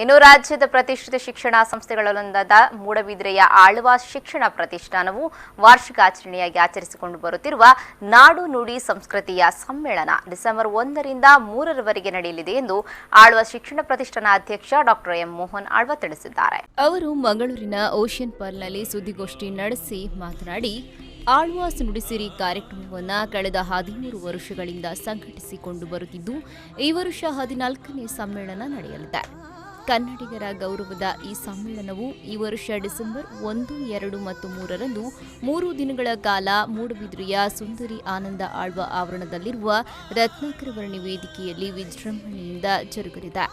ಇನ್ನು ರಾಜ್ಯದ ಪ್ರತಿಷ್ಠಿತ ಶಿಕ್ಷಣ ಸಂಸ್ಥೆಗಳಲ್ಲೊಂದಾದ ಮೂಡಬಿದ್ರೆಯ ಆಳ್ವಾ ಶಿಕ್ಷಣ ಪ್ರತಿಷ್ಠಾನವು ವಾರ್ಷಿಕ ಆಚರಣೆಯಾಗಿ ಆಚರಿಸಿಕೊಂಡು ಬರುತ್ತಿರುವ ನಾಡು ನುಡಿ ಸಂಸ್ಕೃತಿಯ ಸಮ್ಮೇಳನ ಡಿಸೆಂಬರ್ 1ರಿಂದ 3ರವರೆಗೆ ನಡೆಯಲಿದೆ ಎಂದು ಆಳ್ವಾ ಶಿಕ್ಷಣ ಪ್ರತಿಷ್ಠಾನ ಅಧ್ಯಕ್ಷ ಡಾಕ್ಟರ್ ಎಂ ಮೋಹನ್ ಆಳ್ವಾ ತಿಳಿಸಿದ್ದಾರೆ. ಅವರು ಮಂಗಳೂರಿನ ಓಷನ್ ಪಾರ್ಕ್ನಲ್ಲಿ ಸುದ್ದಿಗೋಷ್ಠಿ ನಡೆಸಿ ಮಾತನಾಡಿ, ಆಳ್ವಾಸ್ ನುಡಿಸಿರಿ ಕಾರ್ಯಕ್ರಮವನ್ನು ಕಳೆದ 13 ವರ್ಷಗಳಿಂದ ಸಂಘಟಿಸಿಕೊಂಡು ಬರುತ್ತಿದ್ದು, ಈ ವರ್ಷ 14ನೇ ಸಮ್ಮೇಳನ ನಡೆಯಲಿದೆ. ಕನ್ನಡಿಗರ ಗೌರವದ ಈ ಸಮ್ಮೇಳನವು ಈ ವರ್ಷ ಡಿಸೆಂಬರ್ 1, 2 ಮತ್ತು 3ರಂದು 3 ದಿನಗಳ ಕಾಲ ಮೂಡಬಿದ್ರೆಯ ಸುಂದರಿ ಆನಂದ ಆಳ್ವಾ ಆವರಣದಲ್ಲಿರುವ ರತ್ನಾಕರ ವರ್ಣಿ ವೇದಿಕೆಯಲ್ಲಿ ವಿಜೃಂಭಣೆಯಿಂದ ಜರುಗಲಿದೆ.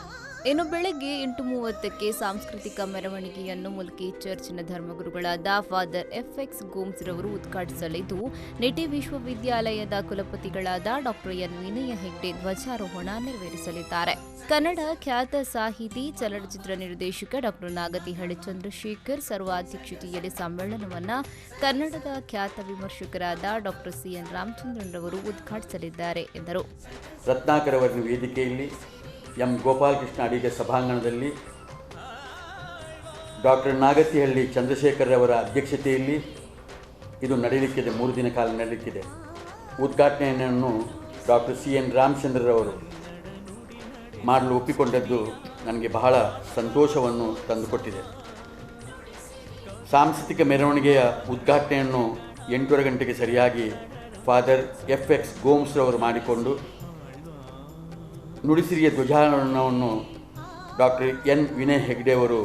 ಇನ್ನು ಬೆಳಗ್ಗೆ 8:30ಕ್ಕೆ ಸಾಂಸ್ಕೃತಿಕ ಮೆರವಣಿಗೆಯನ್ನು ಮುಲ್ಕಿ ಚರ್ಚಿನ ಧರ್ಮಗುರುಗಳಾದ ಫಾದರ್ ಎಫ್.ಎಕ್ಸ್ ಗೋಮ್ಸ್ ರವರು ಉದ್ಘಾಟಿಸಲಿದ್ದು, ನಿಟಿ ವಿಶ್ವವಿದ್ಯಾಲಯದ ಕುಲಪತಿಗಳಾದ ಡಾಕ್ಟರ್ ಎನ್ ವಿನಯ ಹೆಗ್ಡೆ ಧ್ವಜಾರೋಹಣ ನೆರವೇರಿಸಲಿದ್ದಾರೆ. ಕನ್ನಡ ಖ್ಯಾತ ಸಾಹಿತಿ, ಚಲನಚಿತ್ರ ನಿರ್ದೇಶಕ ಡಾಕ್ಟರ್ ನಾಗತಿಹಳ್ಳಿ ಚಂದ್ರಶೇಖರ್ ಸರ್ವಾಧ್ಯಕ್ಷತೆಯಲ್ಲಿ ಸಮ್ಮೇಳನವನ್ನು ಕನ್ನಡದ ಖ್ಯಾತ ವಿಮರ್ಶಕರಾದ ಡಾಕ್ಟರ್ ಸಿಎನ್ ರಾಮಚಂದ್ರನ್ ರವರು ಉದ್ಘಾಟಿಸಲಿದ್ದಾರೆ ಎಂದರು. ರತ್ನಾಕರ ವರ್ಣಿ ವೇದಿಕೆಯಲ್ಲಿ ಎಂ ಗೋಪಾಲಕೃಷ್ಣ ಅಡಿಗ ಸಭಾಂಗಣದಲ್ಲಿ ಡಾಕ್ಟರ್ ನಾಗತಿಹಳ್ಳಿ ಚಂದ್ರಶೇಖರ್ ಅವರ ಅಧ್ಯಕ್ಷತೆಯಲ್ಲಿ ಇದು ನಡೆಯಲಿಕ್ಕಿದೆ. 3 ದಿನ ಕಾಲ ನಡೆಯಲಿಕ್ಕಿದೆ. ಉದ್ಘಾಟನೆಯನ್ನು ಡಾಕ್ಟರ್ ಸಿಎನ್ ರಾಮಚಂದ್ರರವರು ಮಾಡಲು ಒಪ್ಪಿಕೊಂಡದ್ದು ನನಗೆ ಬಹಳ ಸಂತೋಷವನ್ನು ತಂದುಕೊಟ್ಟಿದೆ. ಸಾಂಸ್ಕೃತಿಕ ಮೆರವಣಿಗೆಯ ಉದ್ಘಾಟನೆಯನ್ನು 8:30 ಗಂಟೆಗೆ ಸರಿಯಾಗಿ ಫಾದರ್ ಎಫ್.ಎಕ್ಸ್ ಗೋಮ್ಸ್ ರವರು ಮಾಡಿಕೊಂಡು ನುಡಿಸಿರಿಯ ಧ್ವಜಾರೋಹಣವನ್ನು ಡಾಕ್ಟರ್ ಎನ್ ವಿನಯ್ ಹೆಗ್ಡೆ ಅವರು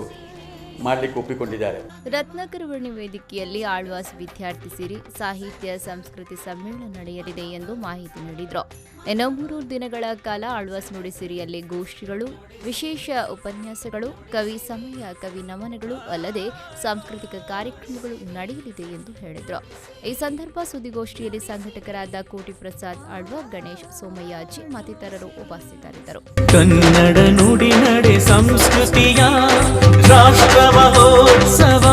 ಮಾಡಲಿಕ್ಕೆ ಒಪ್ಪಿಕೊಂಡಿದ್ದಾರೆ. ರತ್ನಾಕರ ವರ್ಣಿ ವೇದಿಕೆಯಲ್ಲಿ ಆಳ್ವಾಸ್ ವಿದ್ಯಾರ್ಥಿ ಸಿರಿ ಸಾಹಿತ್ಯ ಸಂಸ್ಕೃತಿ ಸಮ್ಮೇಳನ ನಡೆಯಲಿದೆ ಎಂದು ಮಾಹಿತಿ ನೀಡಿದರು. ಇನ್ನು 3 ದಿನಗಳ ಕಾಲ ಆಳ್ವಾಸ್ ನುಡಿಸಿರಿಯಲ್ಲಿ ಗೋಷ್ಠಿಗಳು, ವಿಶೇಷ ಉಪನ್ಯಾಸಗಳು, ಕವಿ ಸಮಯ, ಕವಿ ನಮನಗಳು ಅಲ್ಲದೆ ಸಾಂಸ್ಕೃತಿಕ ಕಾರ್ಯಕ್ರಮಗಳು ನಡೆಯಲಿದೆ ಎಂದು ಹೇಳಿದರು. ಈ ಸಂದರ್ಭ ಸುದ್ದಿಗೋಷ್ಠಿಯಲ್ಲಿ ಸಂಘಟಕರಾದ ಕೋಟಿ ಪ್ರಸಾದ್ ಆಳ್ವಾ, ಗಣೇಶ್ ಸೋಮಯ್ಯಾಜಿ ಮತ್ತಿತರರು ಉಪಸ್ಥಿತರಿದ್ದರು. ಕನ್ನಡ ನುಡಿ ನಡೆ ಸಂಸ್ಕೃತಿಯ ರಾಷ್ಟ್ರ ಮಹೋತ್ಸವ,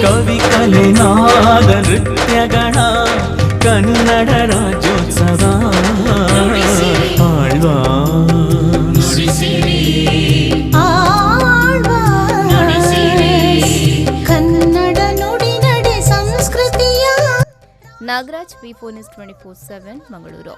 ಕವಿ ಕಲೆ ನಾದ ನೃತ್ಯಗಳ ಕನ್ನಡ ರಾಜ್ಯೋತ್ಸವ, ಆಳ್ವಾ ಕನ್ನಡ ನುಡಿ ನಡೆ ಸಂಸ್ಕೃತಿಯ. ನಾಗರಾಜ್, Dec.1st 24/7 ಮಂಗಳೂರು.